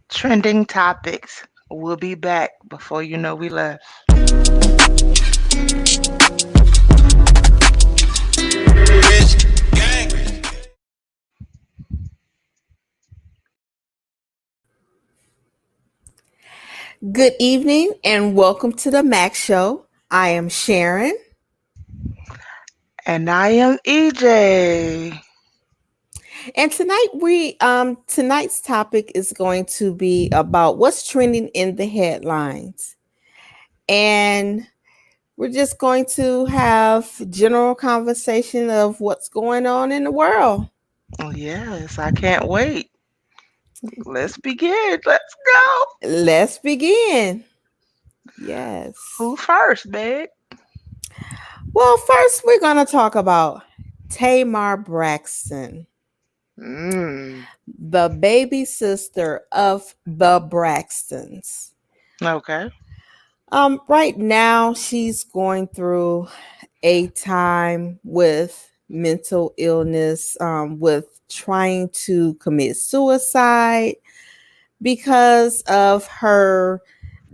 Trending topics. We'll be back before you know we left. Good evening and welcome to the Mack Show. I am Sharon. And I am EJ. And tonight's topic is going to be about what's trending in the headlines. And we're just going to have general conversation of what's going on in the world. Oh, yes, I can't wait. Let's begin. Let's go. Let's begin. Yes. Who first, babe? Well, first we're going to talk about Tamar Braxton. The baby sister of the Braxtons. Okay. Right now she's going through a time with mental illness, with trying to commit suicide because of her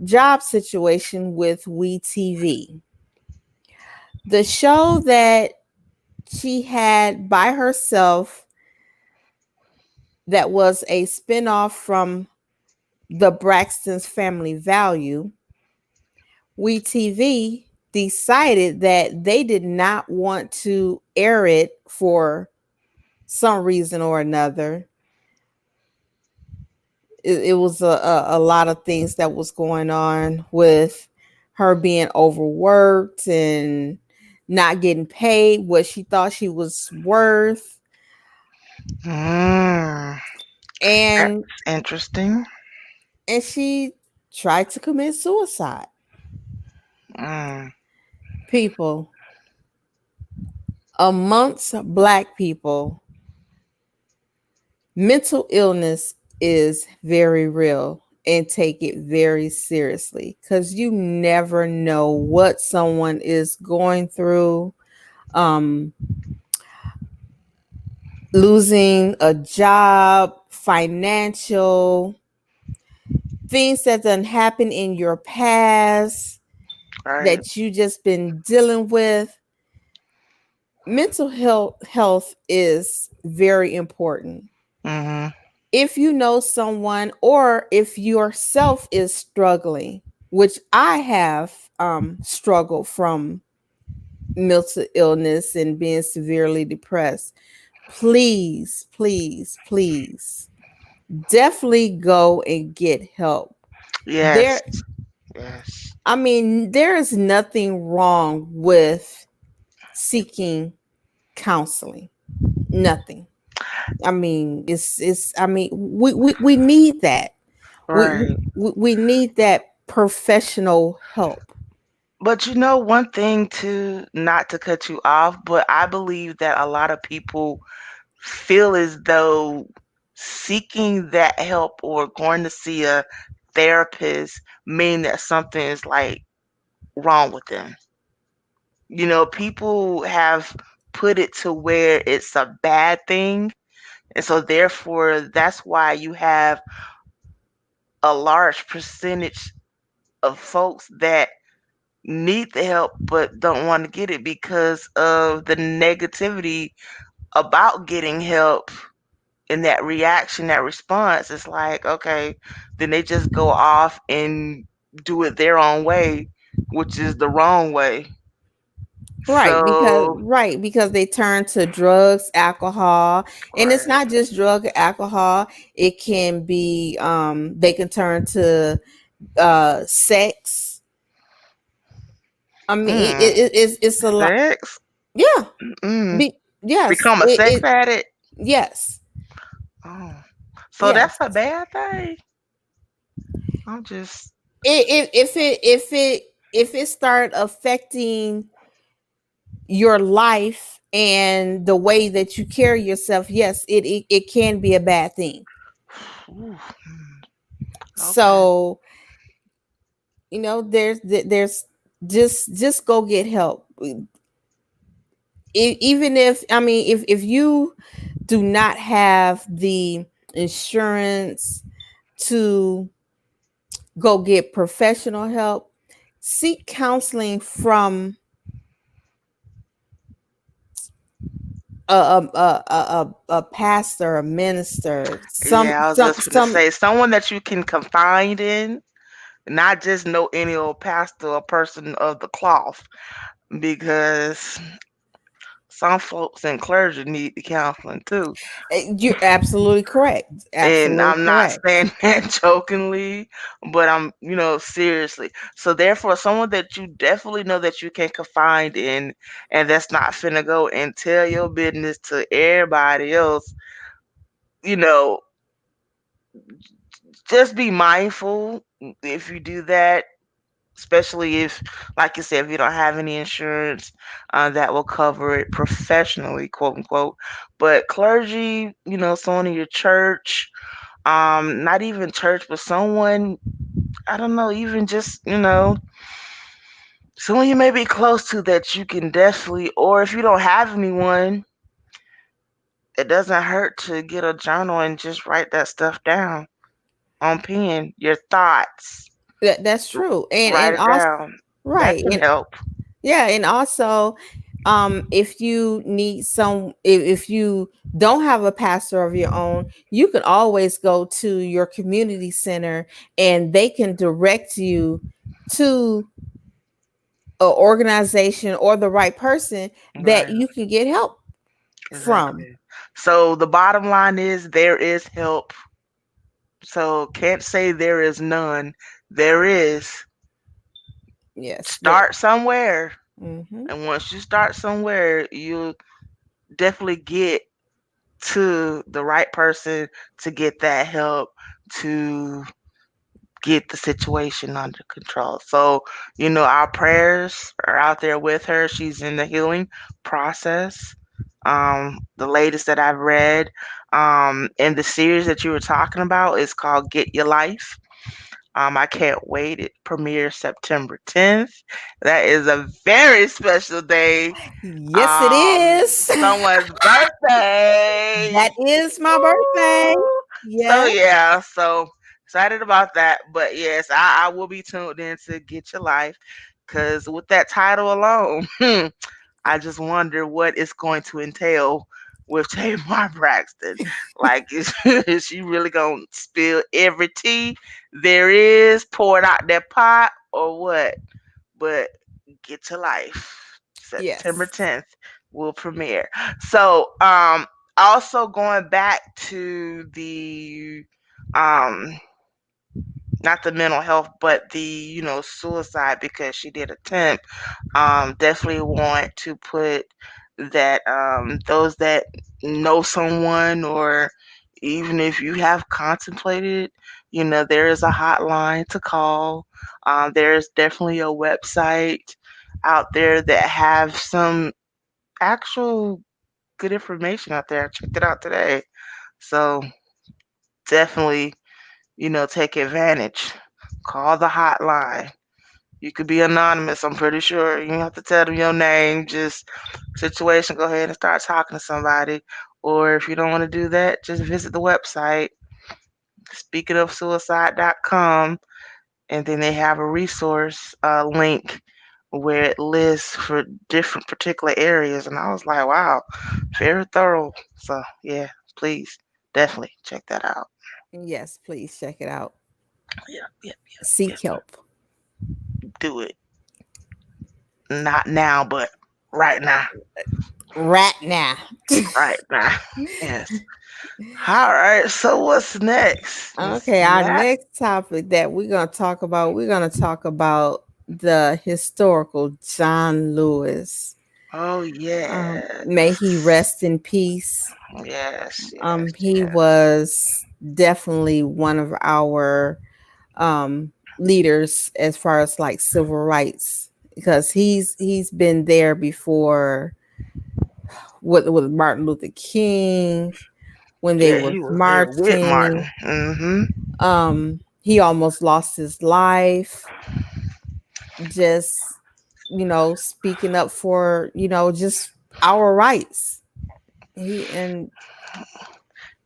job situation with WeTV. The show that she had by herself that was a spinoff from the Braxton's Family Value, WeTV decided that they did not want to air it for some reason or another. It was a lot of things that was going on with her being overworked and not getting paid what she thought she was worth. And that's interesting. And she tried to commit suicide. People, amongst Black people, mental illness is very real, and take it very seriously because you never know what someone is going through. Losing a job, financial things that done happen in your past, right, that you just been dealing with. Mental health is very important. If you know someone or if yourself is struggling, which I have struggled from mental illness and being severely depressed, please, please, please, definitely go and get help. Yes. There, Yes. I mean, there is nothing wrong with seeking counseling. Nothing. I mean, it's. I mean, we need that. Right. We need that professional help. But you know, one thing too, not to cut you off, but I believe that a lot of people feel as though seeking that help or going to see a therapist mean that something is like wrong with them. You know, people have put it to where it's a bad thing. And so therefore that's why you have a large percentage of folks that need the help but don't want to get it because of the negativity about getting help and that reaction, that response. It's like, okay, then they just go off and do it their own way, which is the wrong way. So, Right, because they turn to drugs, alcohol, and it's right. not just drug or alcohol. It can be they can turn to sex. I mean, Mm, it's a lot. sex? Yeah. Mm, Yes. become a sex addict? Yes. Oh, so that's Yes. a bad thing? I'm just, If it start affecting your life and the way that you carry yourself, yes, it can be a bad thing. ooh, okay. So, there's just go get help. Even if, I mean, if you do not have the insurance to go get professional help, seek counseling from a pastor, a minister, Yeah, I was just gonna say someone that you can confide in, not just know any old pastor or person of the cloth, because some folks in clergy need the counseling too. You're absolutely correct. And Absolutely I'm not correct. saying that jokingly, but I'm, seriously. So therefore, someone that you definitely know that you can confide in, and that's not finna go and tell your business to everybody else, you know, just be mindful if you do that, especially if, like you said, if you don't have any insurance that will cover it professionally, quote unquote. But clergy, someone in your church, not even church, but someone, I don't know, even just, someone you may be close to that you can definitely, or if you don't have anyone, it doesn't hurt to get a journal and just write that stuff down on pen, your thoughts. That's true. Write And it also, down. That right. can And help. yeah, and also, if you need if you don't have a pastor of your own, you can always go to your community center and they can direct you to an organization or the right person that Right. you can get help from. Exactly. So the bottom line is there is help. So can't say there is none. There is. Yes, there. Start somewhere. Hmm. And once you start somewhere, you'll definitely get to the right person to get that help to get the situation under control. So, our prayers are out there with her. She's in the healing process. The latest that I've read, and the series that you were talking about is called Get Your Life. I can't wait. It premieres September 10th. That is a very special day. Yes, it is. Someone's birthday. That is my birthday. Woo! So Yes. yeah, so excited about that. But yes, I will be tuned in to Get Your Life, because with that title alone, I just wonder what it's going to entail with Tamar Braxton. Like, is she really gonna spill every tea there is, pour it out that pot, or what? But Get Your Life, September Yes. 10th will premiere. So, Also going back to the um not the mental health, but the suicide, because she did attempt. Definitely want to put that those that know someone, or even if you have contemplated, there is a hotline to call. There's definitely a website out there that have some actual good information out there. I checked it out today. So definitely, take advantage. Call the hotline. You could be anonymous, I'm pretty sure. You don't have to tell them your name. Just situation, go ahead and start talking to somebody. Or if you don't want to do that, just visit the website, speakingofsuicide.com, and then they have a resource link where it lists for different particular areas. And I was like, wow, very thorough. So, yeah, please, definitely check that out. Yes, please check it out. Yeah, yeah, yeah. Seek help Do it. Not now, but right now. right now. Right now. Yes. All right. So what's next, Miss Okay, our Matt? next topic that we're going to talk about the historical John Lewis. Oh yes. May he rest in peace. Yes, yes, He yes. was definitely one of our leaders as far as like civil rights, because he's been there before with Martin Luther King when they Yeah, were he was there with marching. Martin. Mm-hmm. He almost lost his life just speaking up for just our rights. He and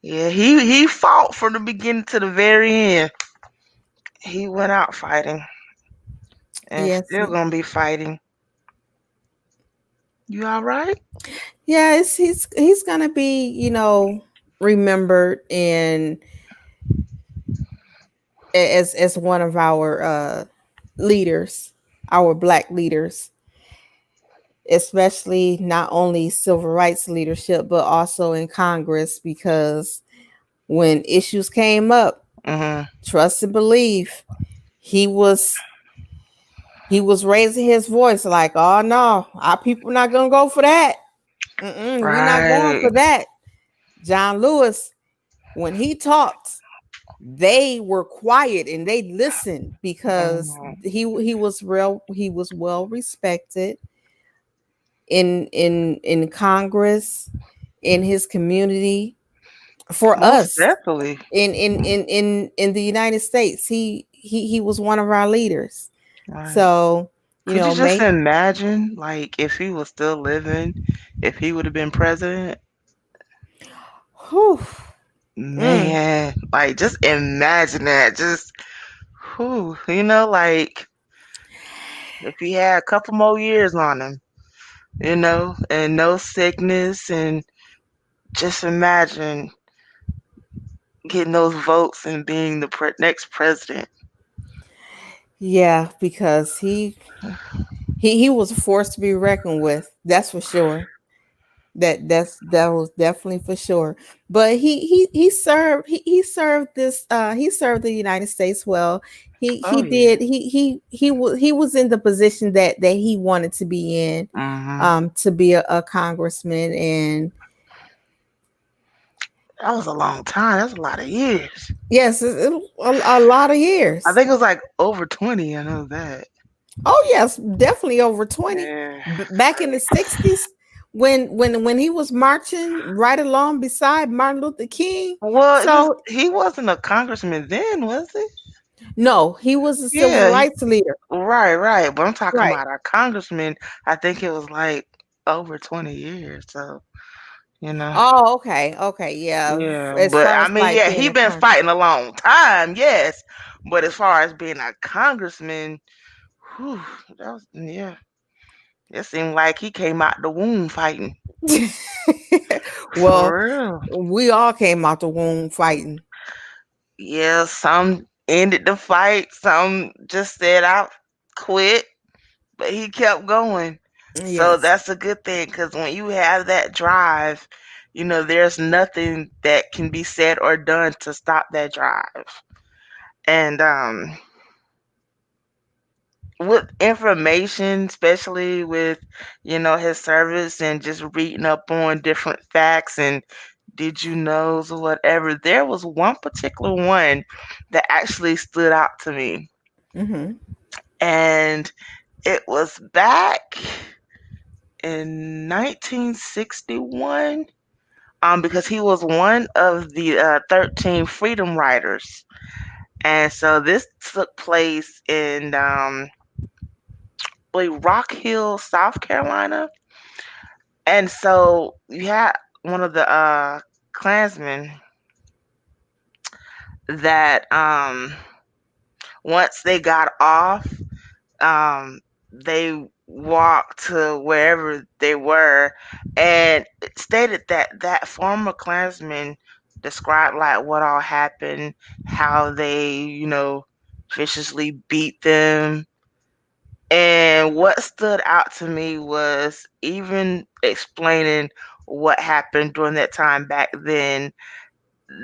Yeah, he fought from the beginning to the very end. He went out fighting and yes, still gonna be fighting. You all right? yes, he's gonna be remembered in as one of our leaders, our black leaders, especially not only civil rights leadership but also in Congress, because when issues came up, Mm-hmm. trust and believe, he was he was raising his voice like, "Oh no, our people not gonna go for that. We're not going Right. for that." John Lewis, when he talked, they were quiet and they listened because Mm-hmm. he was well respected in Congress, in his community, for Most us definitely. in the United States. He was one of our leaders. Right. So, Could you just may imagine, like, if he was still living, if he would have been president? whew, mm, Man, like, just imagine that. Just, whew, like, if he had a couple more years on him, and no sickness, and just imagine getting those votes and being the next president. yeah, because he was a force to be reckoned with. That's for sure. That was definitely for sure. But he served he served the United States well. He Oh, yeah. did he was in the position that he wanted to be in, Hmm. to be a congressman. And That was a long time. That's a lot of years. yes, a lot of I years. think it was like over 20. I know that. Oh yes, definitely over 20. Yeah. Back in the 60s, when he was marching right along beside Martin Luther King. Well, So he wasn't a congressman then, was he? no, he was a civil Yeah, rights leader. right, right. But I'm talking Right. about our congressman. I think it was like over 20 years. So, you know. Oh, okay. Okay. Yeah. Yeah, As but far I as mean, like yeah, being he a been con. fighting a long time, yes. But as far as being a congressman, whew, that was, yeah. It seemed like he came out the womb fighting. Well, For real. we all came out the womb fighting. Yeah, some ended the fight, some just said I quit, but he kept going. So Yes. that's a good thing, because when you have that drive, there's nothing that can be said or done to stop that drive. And with information, especially with, his service and just reading up on different facts and did you knows or whatever, there was one particular one that actually stood out to me. Mm-hmm. And it was back in 1961, because he was one of the 13 Freedom Riders. And so this took place in, I believe, Rock Hill, South Carolina. And so you had one of the Klansmen that, once they got off, they walked to wherever they were, and it stated that that former Klansman described like what all happened, how they, viciously beat them. And what stood out to me was even explaining what happened during that time back then.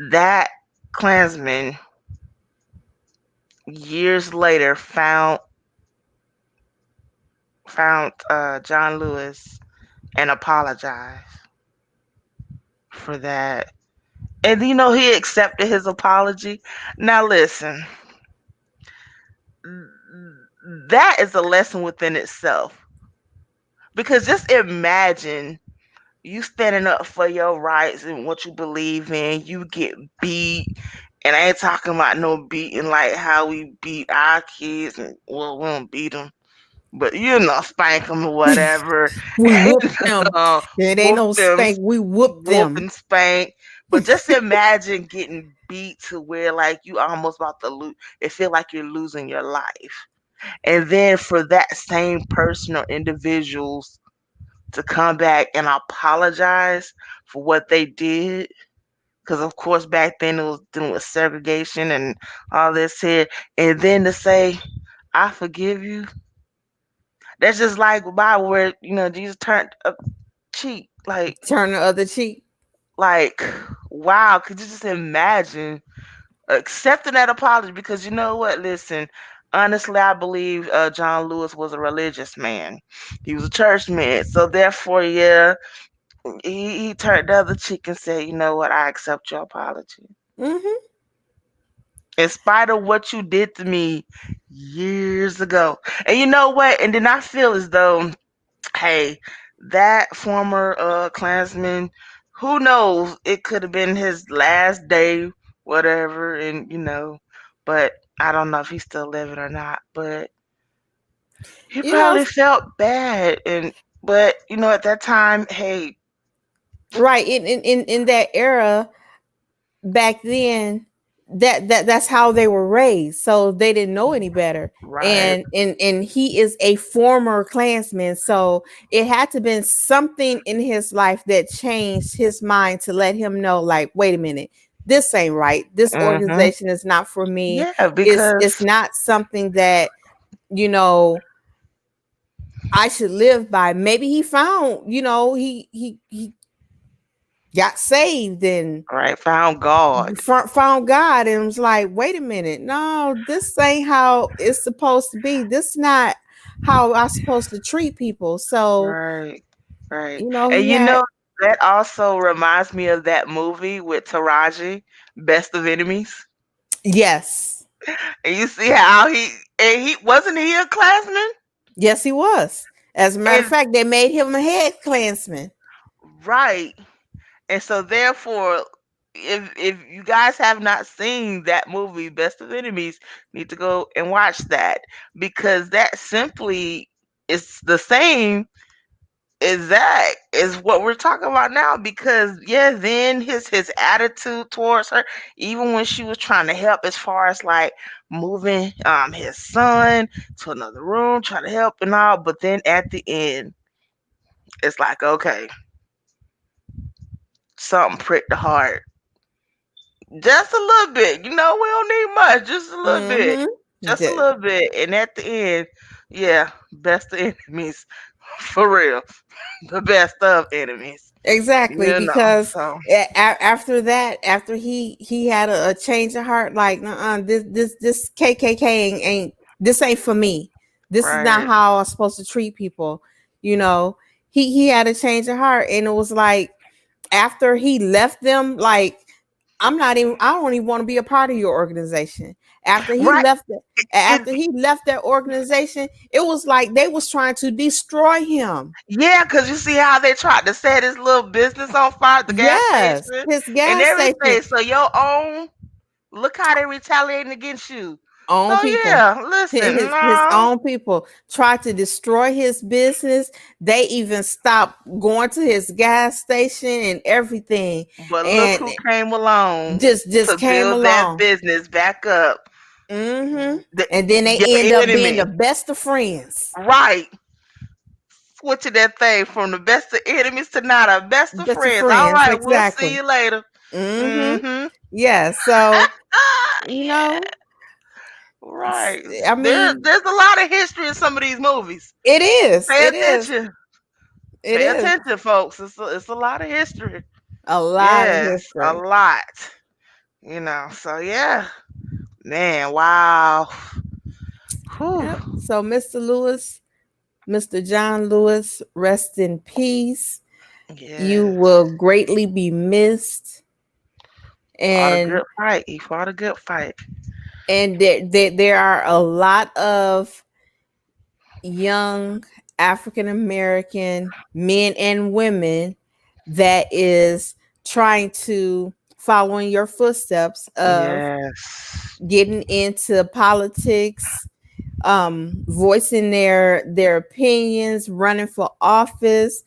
That Klansman years later found John Lewis and apologized for that. And he accepted his apology. Now listen, that is a lesson within itself. Because just imagine you standing up for your rights and what you believe in, you get beat. And I ain't talking about no beating like how we beat our kids. And, well, we don't beat them, but spank them or whatever. We And whooped them. It ain't whoop no them, spank. We whooped whoop them. and spank. But just imagine getting beat to where like you almost about to lose. It feel like you're losing your life. And then for that same person or individuals to come back and apologize for what they did. Because of course back then it was dealing with segregation and all this here. And then to say, I forgive you. That's just like by where, Jesus turned a cheek. Turn the other cheek. Like, wow, could you just imagine accepting that apology? Because you know what? Listen, honestly, I believe John Lewis was a religious man. He was a church man. So therefore, yeah, he turned the other cheek and said, you know what? I accept your apology. Mm-hmm. In spite of what you did to me years ago. And you know what? And then I feel as though, hey, that former Klansman, who knows? It could have been his last day, whatever, and but I don't know if he's still living or not. But he You know, probably felt bad, and but at that time, hey, right in that era back then, that's how they were raised, so they didn't know any better. right, And he is a former Klansman, so it had to been something in his life that changed his mind to let him know, like, wait a minute, this ain't right. This mm-hmm, organization is not for me. yeah, It's because not something that, you know I should live by. Maybe he found, he got saved and right, found God, found God and was like, wait a minute, no, this ain't how it's supposed to be. This not how I'm supposed to treat people. So, right, right, and he had, that also reminds me of that movie with Taraji, Best of Enemies. yes, And you see how he wasn't he a classman? yes, he was. As a matter of And fact, they made him a head Klansman. right. And so therefore, if you guys have not seen that movie, Best of Enemies, you need to go and watch that because that simply is the same exact is what we're talking about now. Because yeah, then his attitude towards her, even when she was trying to help as far as like moving his son to another room, trying to help and all, but then at the end, it's like, okay, something pricked the heart. Just a little bit. We don't need much, just a little bit. Mm-hmm. Just a little bit. And at the end, yeah, best of enemies. For real. The best of enemies. Exactly, You know, because so after that, after he had a change of heart, like, this KKK ain't this ain't for me. This is not right, how I'm supposed to treat people. You know, he had a change of heart, and it was like after he left them, like, I don't even want to be a part of your organization. After he right. left It, after he left that organization, it was like they was trying to destroy him. yeah, because you see how they tried to set his little business on fire, the gas Yes, station his and gas station. everything. So your own, look how they retaliating against you. Own So people. yeah, listen, His no, own people tried to destroy his business. They even stopped going to his gas station and everything, but look and who came along just to came build that along. business back up. And then they Your end up being the enemy, best of friends. right? Switching that thing from the best of enemies to now the best of Best of friends. All friends, right, we'll see exactly. you later. Mm-hmm. Mm-hmm. Yeah. So, you Yeah, know, right. I There's mean, there's a lot of history in some of these movies. it is. Pay It is. attention. It Pay is attention, folks. It's a lot of history. a lot of Yes, a history. lot. So yeah. Man, wow. Whew. Yep. So, Mr. Lewis, Mr. John Lewis, rest in peace. You Yes. will greatly be missed. Fought a good And fight. He fought a good fight. there are a lot of young African American men and women that is trying to follow in your footsteps of Yes. getting into politics, voicing their opinions, running for office.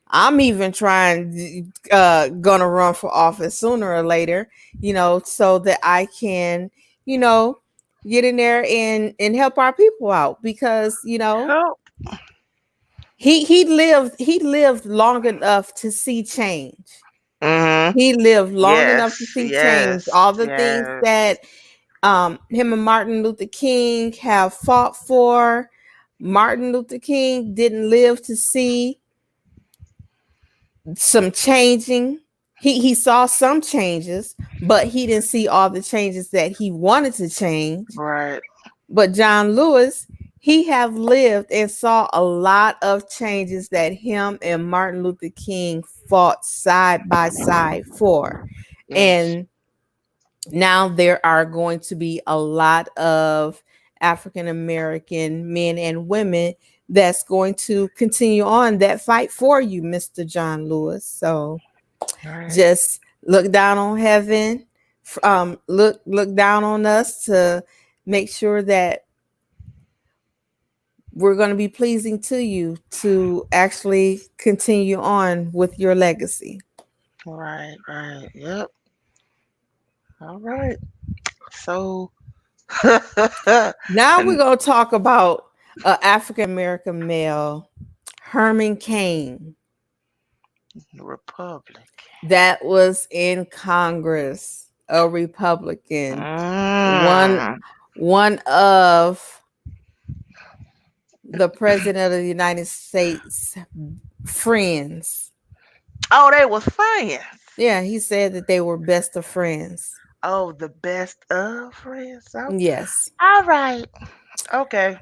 I'm even trying gonna run for office sooner or later, so that I can, you know, get in there and help our people out, because, Help. he lived long enough to see change. Mm-hmm. He lived long Yes. enough to see change. Yes. All the things Yes. that him and Martin Luther King have fought for, Martin Luther King didn't live to see some changing. He saw some changes, but he didn't see all the changes that he wanted to change. Right. But John Lewis, he have lived and saw a lot of changes that him and Martin Luther King fought side by side for. Yes. And now there are going to be a lot of African American men and women that's going to continue on that fight for you, Mr. John Lewis. So Right. just look down on heaven, look down on us to make sure that we're going to be pleasing to you to actually continue on with your legacy. Right. Right. Yep. All right. So Now we're and going to talk about African American male, Herman Cain, Republic. that was in Congress, a Republican, one Mm. one of the president of the United States friends. Oh, they was friends. Yeah, he said that they were best of friends. Oh, the best of friends. Oh, Yes. all right. Okay.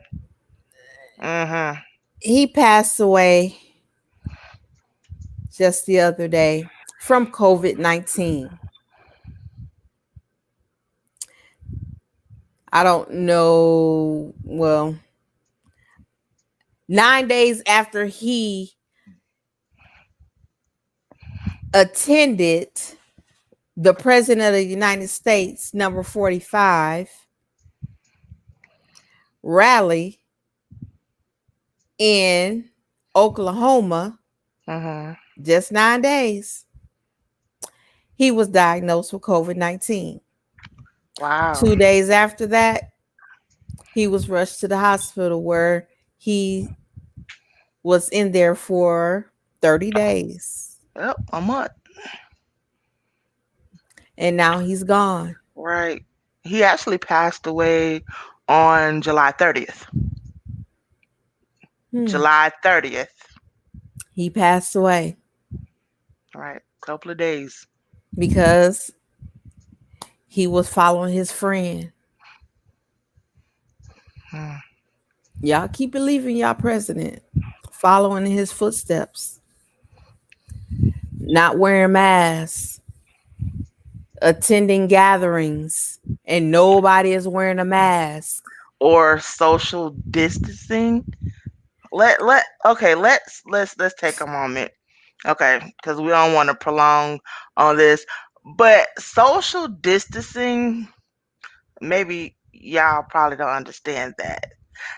Mm-hmm. He passed away just the other day from COVID-19. I don't know. Well, 9 days after he attended the President of the United States, number 45, rally in Oklahoma, Mm-hmm. just 9 days, he was diagnosed with COVID-19. Wow. 2 days after that, he was rushed to the hospital where he was in there for 30 days. Yep, a month. And now he's gone. Right. He actually passed away on July 30th. Hmm. July 30th. He passed away. Right. Couple of days. because he was following his friend. Hmm. Y'all keep believing y'all president, following in his footsteps, not wearing masks, attending gatherings, and nobody is wearing a mask. Or social distancing. Let's take a moment. Okay, because we don't want to prolong on this. But social distancing, maybe y'all probably don't understand that.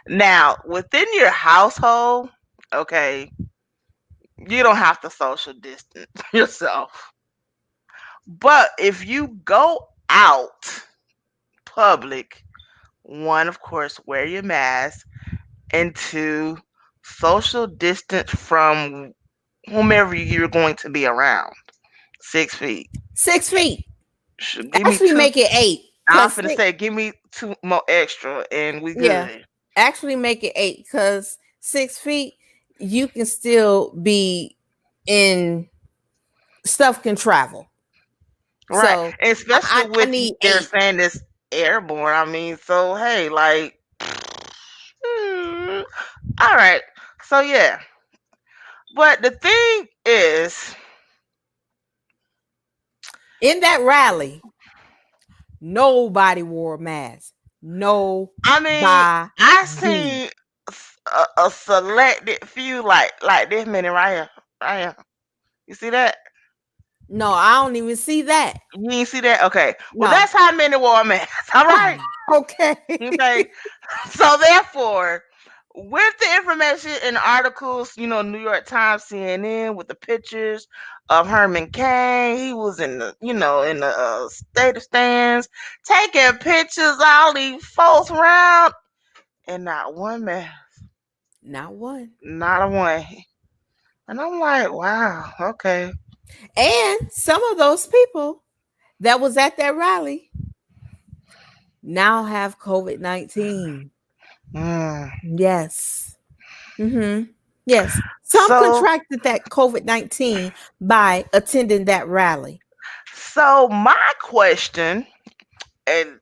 Now, within your household, okay, you don't have to social distance yourself. But if you go out public, one, of course, wear your mask, and two, social distance from whomever you're going to be around. 6 feet. 6 feet. Give me Actually, two. make it 8. I'm Cause finna say, give me two more extra, and we yeah, good. actually make it 8 because 6 feet you can still be in stuff can travel. Right, So and especially I with need they're 8. saying this airborne. I mean, so hey, like, all right. So yeah, but the thing is, In that rally, nobody wore a mask. I mean, I Nobody. seen a selected few, like this many right here, right here. You see that? No, I don't even see that. You ain't see that? Okay. Well, No. that's how many wore a mask. All right. Okay. Okay. So therefore, with the information in articles, New York Times, CNN, with the pictures of Herman Cain, he was in the state of stands, taking pictures all these folks around, and not one man, Not one. not a one. And I'm like, wow, okay. And some of those people that was at that rally now have COVID-19. Mm. Yes. Mm-hmm. Yes. Some So, contracted that COVID-19 by attending that rally. so my question, and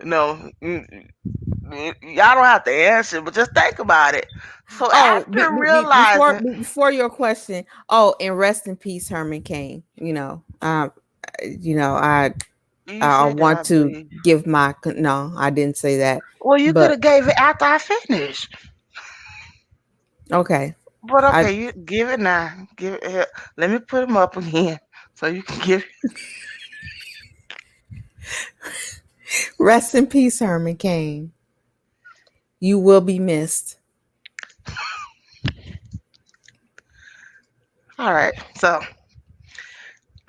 you know, y'all don't have to answer, but just think about it. So Oh, after realizing, before your question. Oh, and rest in peace, Herman Cain. You know, you I said that, want I to believe. give my no, I didn't say that, Well, you could but have gave it after I finished. okay. But I okay, you give it now. Give it here. Let me put them up again so you can give. rest in peace, Herman Cain. You will be missed. All right. So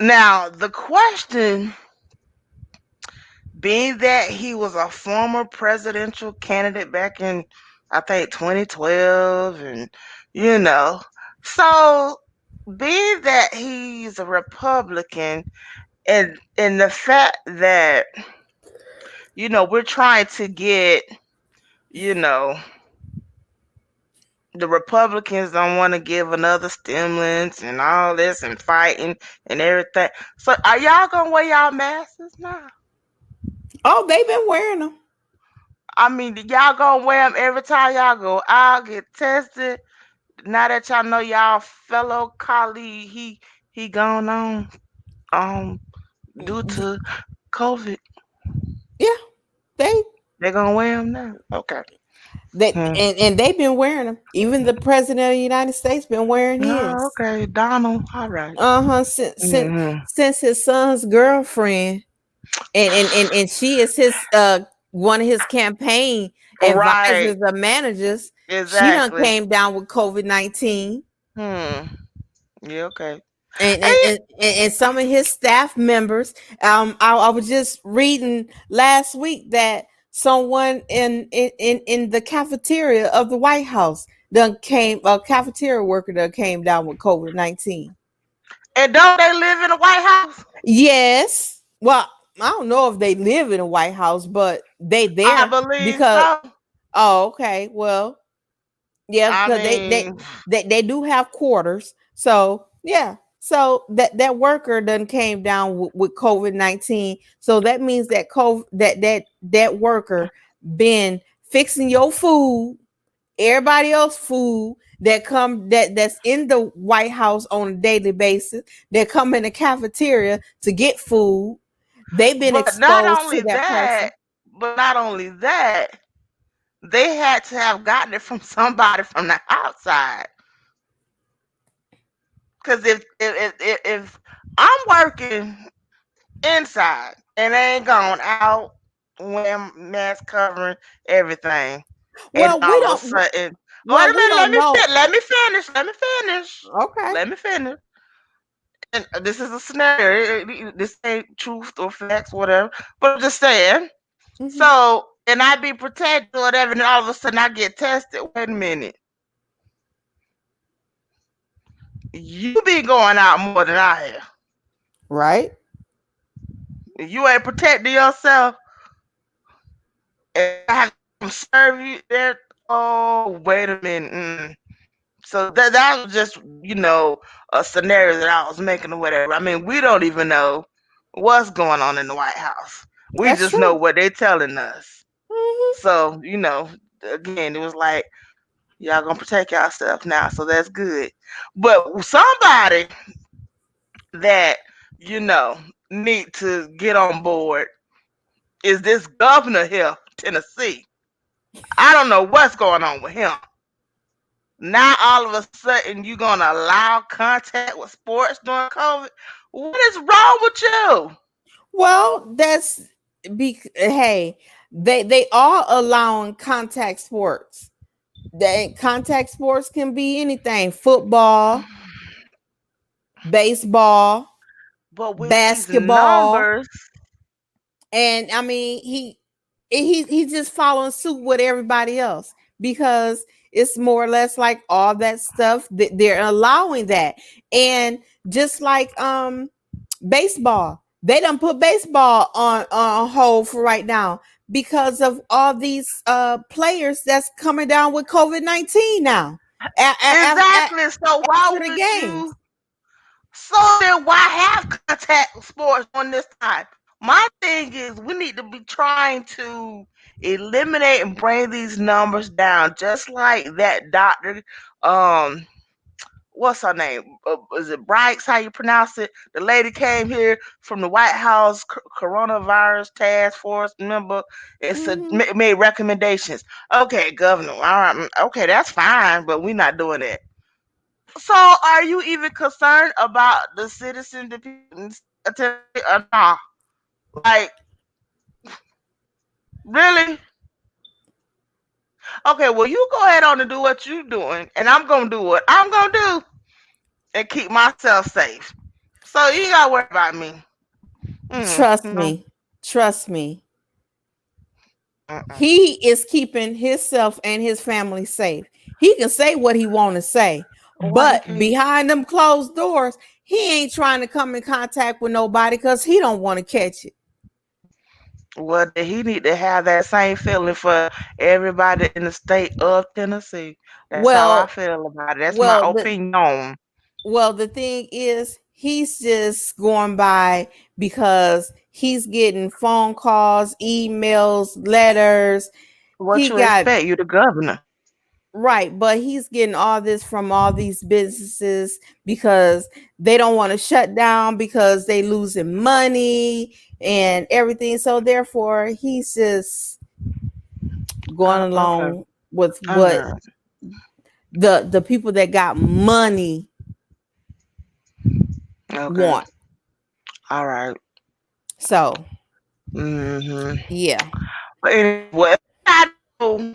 now the question, being that he was a former presidential candidate back in, I think, 2012, and you know, so being that he's a Republican, and the fact that we're trying to get, you know the Republicans don't want to give another stimulus and all this and fighting and everything. So are y'all gonna wear y'all masks now? Oh, they've been wearing them. I mean, y'all gonna wear them every time y'all go out, get tested? Now that y'all know y'all fellow colleague, he gone on um due to COVID, Yeah, they they gonna wear them now. Okay. Hmm. and they've been wearing them. Even the president of the United States been wearing Oh, his. okay, Donald. All right. Since Mm-hmm. since his son's girlfriend and she is his one of his campaign Right. advisors or managers. She done Exactly. came down with COVID-19. Hmm. Yeah. Okay. And and, Hey, and and some of his staff members. I was just reading last week that someone in the cafeteria of the White House done came a cafeteria worker that came down with COVID-19. and don't they live in the White House? Yes. Well, I don't know if they live in a White House, but they I there believe because so. oh, okay. Well, yeah, I because mean, they do have quarters. So yeah. So that worker done came down with COVID-19. So that means that that worker been fixing your food, everybody else food that's in the White House on a daily basis, that come in the cafeteria to get food. They've been But not exposed to only that that, person. but not only that, they had to have gotten it from somebody from the outside. Because if I'm working inside and they ain't gone out wearing mask covering everything, and Well, we all of a don't. sudden, oh, wait Well, a we minute, don't know. let me finish, let me finish, Okay. let me finish. And this is a scenario. This ain't truth or facts, whatever. But I'm just saying. Hmm. So, and I be protected or whatever, and then all of a sudden I get tested. Wait a minute. You be going out more than I have. Right. You ain't protecting yourself. And I have to come serve you there. Oh, wait a minute. So that was just, a scenario that I was making or whatever. I mean, we don't even know what's going on in the White House. We That's just know true. what they're telling us. Hmm. So, again, it was like, y'all gonna protect yourself now, so that's good. But somebody that, you know, need to get on board is this governor here, Tennessee. I don't know what's going on with him. Now all of a sudden you gonna allow contact with sports during COVID? What is wrong with you? Well, hey, they are allowing contact sports. Contact sports can be anything: football, baseball, But with these basketball. numbers, And I mean, he's just following suit with everybody else, because it's more or less like all that stuff that they're allowing that. And just like baseball, they done put baseball on hold for right now because of all these players that's coming down with COVID-19 now, exactly. So why after the would games. you? So then why have contact with sports on this time? My thing is we need to be trying to eliminate and bring these numbers down, just like that doctor. Um, what's her name? Is it Brikes? How you pronounce it? The lady came here from the White House coronavirus task force member and said, Hmm. made recommendations. Okay, Governor. All right, okay, that's fine, but we're not doing it. So, are you even concerned about the citizens, the people in Tennessee, or nah? Like, really? Okay, well, you go ahead on and do what you're doing, and I'm gonna do what I'm gonna do and keep myself safe. So you ain't gotta worry about me. Trust No. me. Trust me. Mm-mm. He is keeping himself and his family safe. He can say what he want to say, Why he but can't? behind them closed doors, he ain't trying to come in contact with nobody because he don't want to catch it. Well, then he need to have that same feeling for everybody in the state of Tennessee. That's how I Well, feel about it. That's my well, opinion. the thing is, he's just going by because he's getting phone calls, emails, letters. What He you got expect? You the governor. Right, but he's getting all this from all these businesses because they don't want to shut down because they losing money and everything. So therefore, he's just going Okay. along with All what right. the people that got money Okay. want. All right. So Mm-hmm. yeah, But anyway, I know,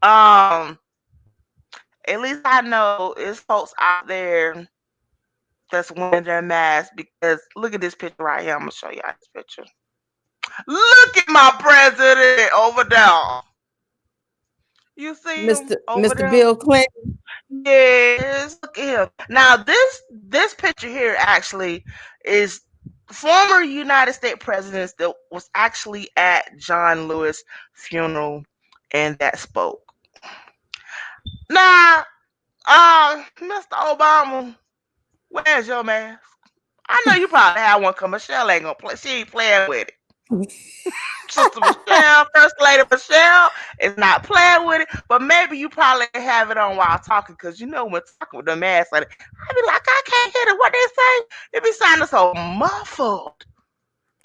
um, at least I know it's folks out there that's wearing their masks because look at this picture right here. I'm gonna show y'all this picture. Look at my president over there. You see him over Mr. there? Bill Clinton. Yes. Look at him. Now this picture here actually is former United States presidents that was actually at John Lewis' funeral and that spoke. Now, Mr. Obama. Where's your mask? I know you probably have one because Michelle ain't gonna play. She ain't playing with it. Sister Michelle, First Lady Michelle is not playing with it, but maybe you probably have it on while talking because you know when talking with the mask, like, I be like, I can't hear it. What they say? It be sounding so muffled.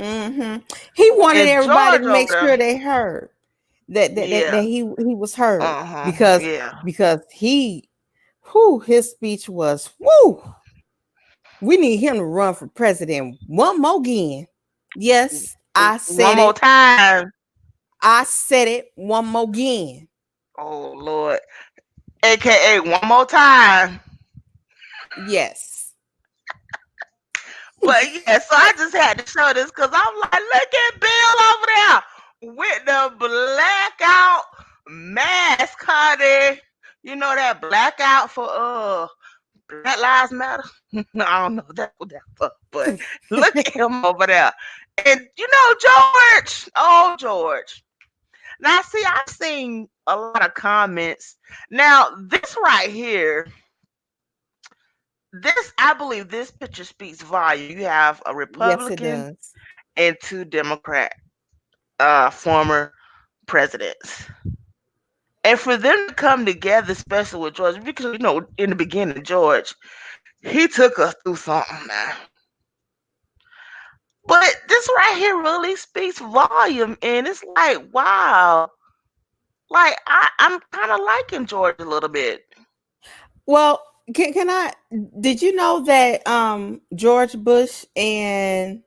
Hmm. He wanted And everybody to George make over sure there, they heard that yeah, he was heard because yeah. he who his speech was whoo. We need him to run for president one more again. Yes, I One said more it. time. I said it one more again. Oh Lord, AKA one more time. Yes. But yeah, so I just had to show this because I'm like, look at Bill over there with the blackout mask, honey. You know that blackout for Black Lives Matter? I don't know what that for, but look at him over there. And you know, George, oh George. Now see, I've seen a lot of comments. Now, this right here, this I believe this picture speaks volume. You have a Yes, it Republican does. and two Democrat former presidents. And for them to come together, especially with George, because you know, in the beginning, George, he took us through something now. But this right here really speaks volume, and it's like, wow, like I'm kind of liking George a little bit. Well, can I did you know that George Bush and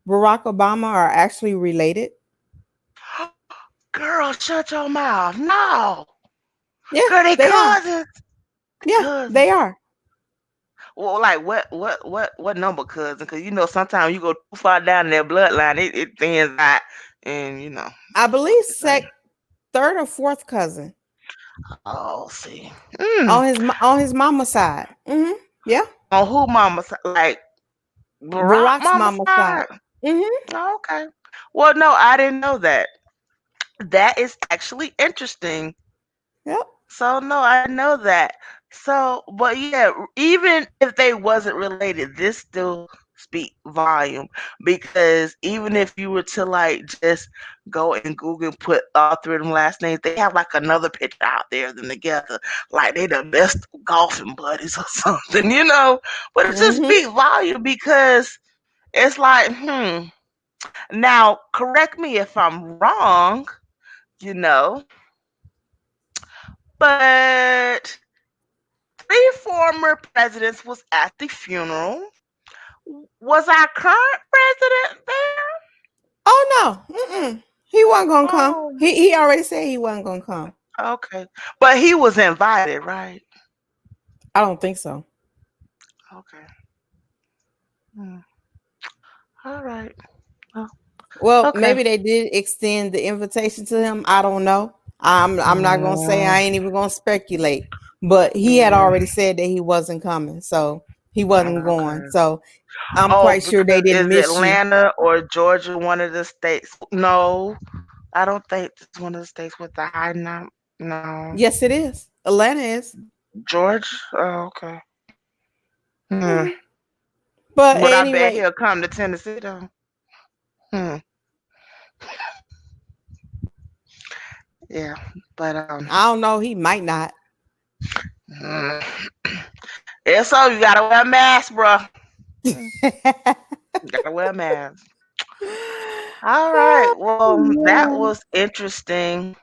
Barack Obama are actually related? Girl, shut your mouth. No, Yeah, girl, they they are. cousins. They Yeah, they cousins. are. Well, like what number cousin? Because you know sometimes you go too far down in their bloodline, it thins out, and you know. I believe Like, third or fourth cousin oh, see, on his mama's side. Hmm. Yeah, on who mama side? Like Barack Barack's mama mama's side. side? Hmm. Oh, okay. Well, no, I didn't know that. That is actually interesting. Yep. So no, I know that. So, but yeah, even if they wasn't related, this still speak volume because even if you were to like just go and Google and put all three of them last names, they have like another picture out there of them together, like they the best golfing buddies or something, you know. But it just Hmm. speak volume because it's like, Now, correct me if I'm wrong, you know, but three former presidents was at the funeral. Was our current president there? Oh no, mm-mm. He wasn't gonna come. Oh, He already said he wasn't gonna come. okay. But he was invited, right? I don't think so. Okay. Hmm. All right. Oh, Well, okay. maybe they did extend the invitation to him. I don't know. I'm not gonna say. Mm, I ain't even gonna speculate. But he had yeah. already said that he wasn't coming, so he wasn't going. Okay. So I'm Oh, quite sure they because didn't is miss you. Atlanta or Georgia one of the states? No, I don't think it's one of the states with the high number. No. Yes, it is. Atlanta is. Georgia? Oh, okay. Hmm. Mhm. But at But I any bet rate, he'll come to Tennessee though. Hmm. Yeah. But I don't know. He might not. mm. Yeah, so you gotta wear a mask, bro. You gotta wear a mask. All right. Oh, Well, that man. was interesting.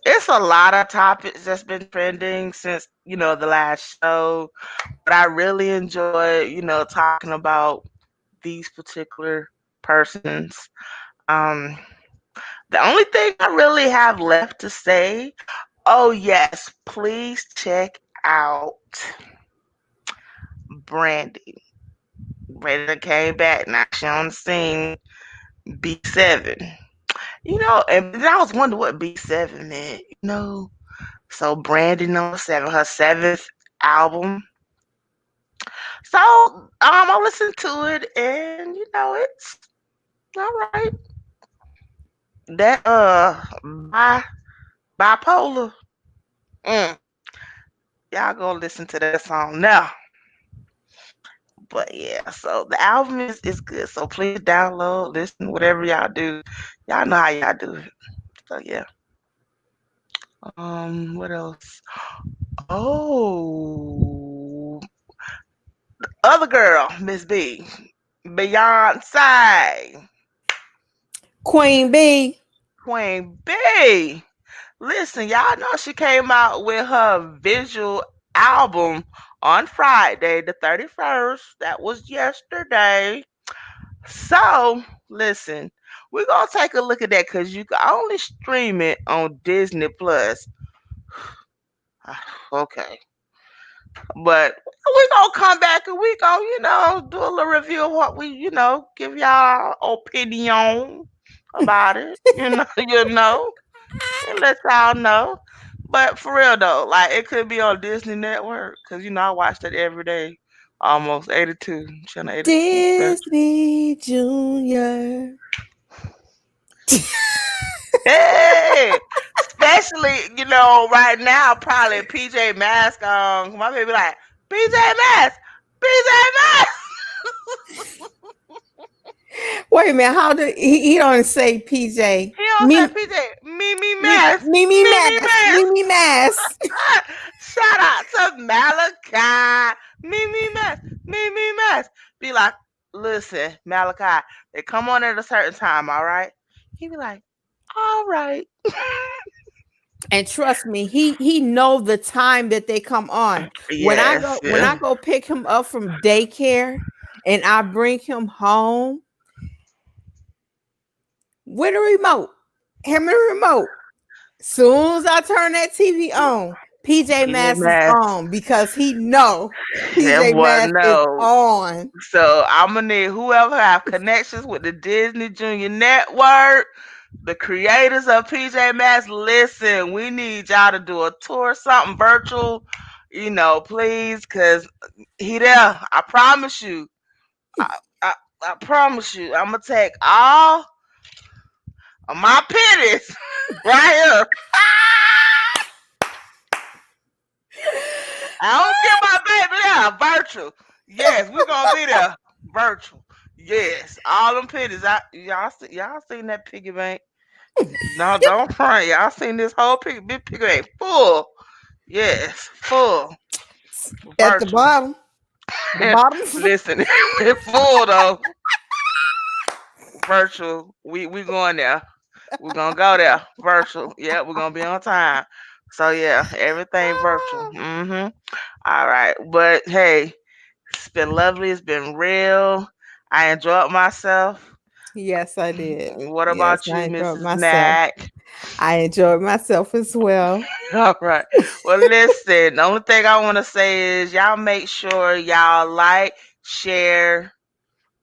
It's a lot of topics that's been trending since, the last show. But I really enjoy, talking about these particular persons. Um, the only thing I really have left to say, oh yes, please check out Brandy. Brandy came back. Now she on the scene. B7. And then I was wondering what B7 meant. So Brandy number 7, her seventh album. So I listened to it and it's all right. That bipolar. Mm, y'all go listen to that song now. But yeah, so the album is good. So please download, listen, whatever y'all do. Y'all know how y'all do it. So yeah. What else? Oh, other girl, Miss B, Beyonce, Queen B. Queen B. Listen, y'all know she came out with her visual album on Friday, the 31st. That was yesterday. So, listen, we're going to take a look at that because you can only stream it on Disney Plus. Okay. But we're going to come back and we going to, do a little review of what we, give y'all opinion about it. And let y'all know. But for real though, like it could be on Disney Network because I watch that every day, almost 82, channel 82 special. Disney Junior. Hey, especially right now, probably PJ Mask on. My baby like PJ Mask, PJ Mask. Wait a minute, how did he don't say PJ? He don't say Me, PJ, Mimi Mask, Mimi Mimi Mass, Mask. Mimi Mass. Shout out to Malachi. Mimi Mess. Mimi Mess. Be like, listen, Malachi, they come on at a certain time, all right? He be like, all right. And trust me, he know the time that they come on. When I Yes, go when yeah. I go pick him up from daycare and I bring him home with a remote, him and a remote. Soon as I turn that TV on, PJ PJ Masks is Masks. on because he know That PJ boy Masks is no. on. So I'm gonna need whoever have connections with the Disney Junior Network, the creators of PJ Masks. Listen, we need y'all to do a tour, something virtual, please, cause he there. I promise you. I, I, I promise you, I'm gonna take all of my pennies right here. I don't get my baby there virtual. Yes, we're gonna be there virtual. Yes, all them pennies. Y'all seen that piggy bank? No, don't front. Y'all seen this whole big piggy bank full? Yes, full At the virtual. bottom. The bottom. Listen, it's full though. Virtual. We going there. We're gonna go there. Virtual. Yeah, we're gonna be on time. So yeah, everything virtual. All right. But hey, it's been lovely. It's been real. I enjoyed myself. Yes, I did. What Yes, about I you, enjoyed Mrs. myself. Mack? I enjoyed myself as well. All right. Well, listen, the only thing I want to say is y'all make sure y'all like, share,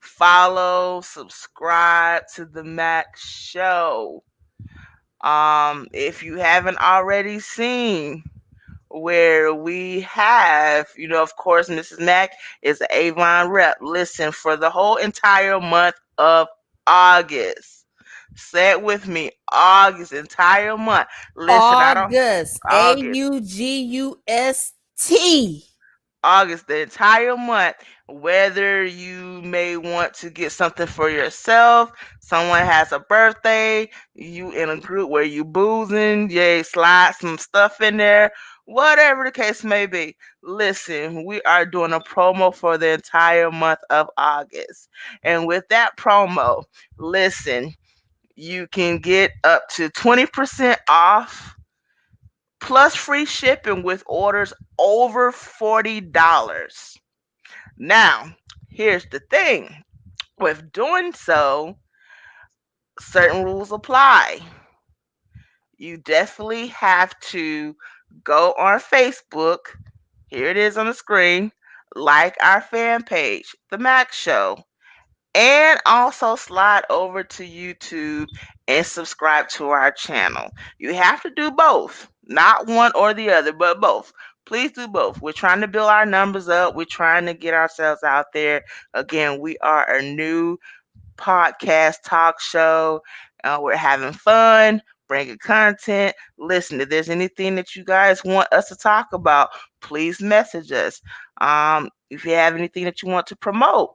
follow, subscribe to the Mac Show. If you haven't already seen where we have, of course, Mrs. Mack is an Avon rep. Listen, for the whole entire month of August. Say it with me, August, entire month. Listen, I don't, August. August. August. August, the entire month, whether you may want to get something for yourself, someone has a birthday, you in a group where you boozing, yay, slide some stuff in there, whatever the case may be. Listen, we are doing a promo for the entire month of August. And with that promo, listen, you can get up to 20% off plus free shipping with orders over $40. Now, here's the thing with doing so, certain rules apply. You definitely have to go on Facebook. Here it is on the screen. Like our fan page, The Mac Show. And also slide over to YouTube and subscribe to our channel. You have to do both, not one or the other, but both. Please do both. We're trying to build our numbers up. We're trying to get ourselves out there. Again, we are a new podcast talk show. We're having fun, bringing content. Listen, if there's anything that you guys want us to talk about, please message us. If you have anything that you want to promote,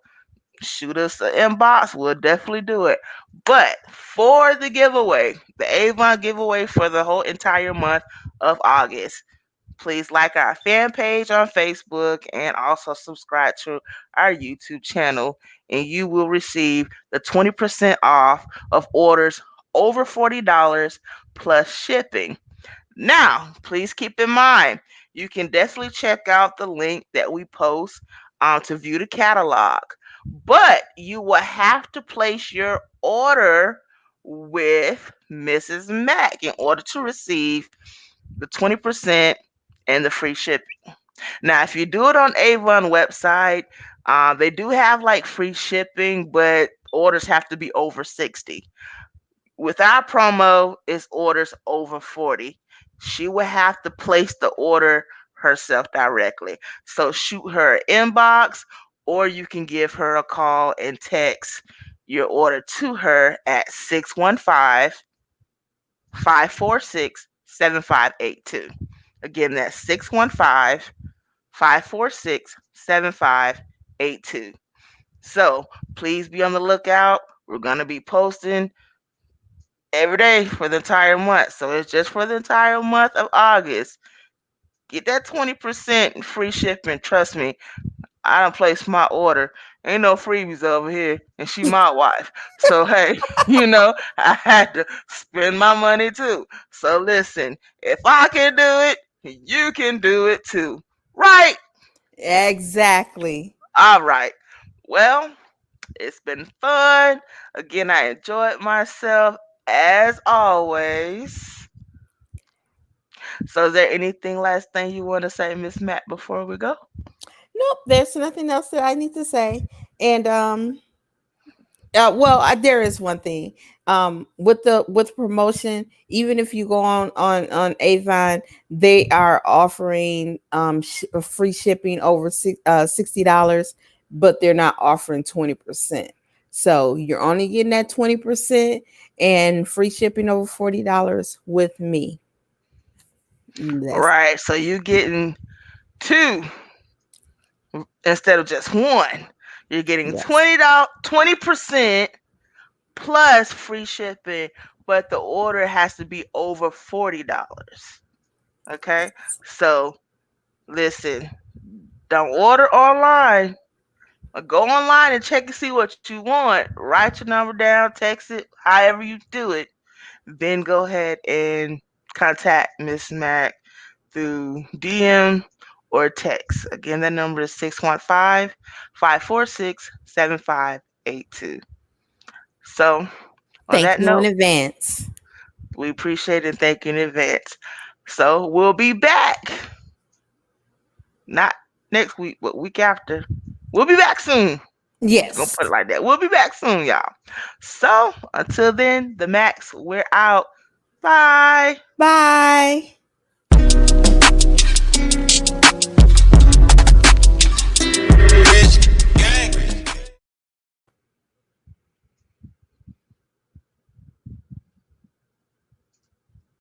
shoot us an inbox. We'll definitely do it. But for the giveaway, the Avon giveaway for the whole entire month of August, please like our fan page on Facebook and also subscribe to our YouTube channel, and you will receive the 20% off of orders over $40 plus shipping. Now, please keep in mind, you can definitely check out the link that we post to view the catalog, but you will have to place your order with Mrs. Mack in order to receive the 20% and the free shipping. Now, if you do it on Avon website, they do have like free shipping, but orders have to be over 60. With our promo, it's orders over 40. She will have to place the order herself directly. So shoot her an inbox, or you can give her a call and text your order to her at 615 546 7582. Again, that's 615 546 7582. So please be on the lookout. We're going to be posting every day for the entire month. So it's just for the entire month of August. Get that 20% free shipping. Trust me, I don't place my order. Ain't no freebies over here, and she my wife. So hey, I had to spend my money too. So listen, if I can do it, you can do it too. Right? Exactly. All right. Well, it's been fun. Again, I enjoyed myself as always. So is there anything last thing you want to say, Miss Matt, before we go? Nope, there's nothing else that I need to say. And well, there is one thing. With promotion, even if you go on Avon, they are offering free shipping over $60, but they're not offering 20%. So you're only getting that 20% and free shipping over $40 with me. That's Right. So you're getting two instead of just one. You're getting yes. $20, 20% plus free shipping, but the order has to be over $40. Okay? So listen, don't order online. Go online and check and see what you want. Write your number down, text it, however you do it. Then go ahead and contact Miss Mac through DM or text. Again, that number is 615 546 7582. So, on Thank that you in note, advance. we appreciate it and thank you in advance. So, we'll be back. Not next week, but week after. We'll be back soon. Gonna Yes. put it like that. We'll be back soon, y'all. So, until then, the Max, we're out. Bye. Bye.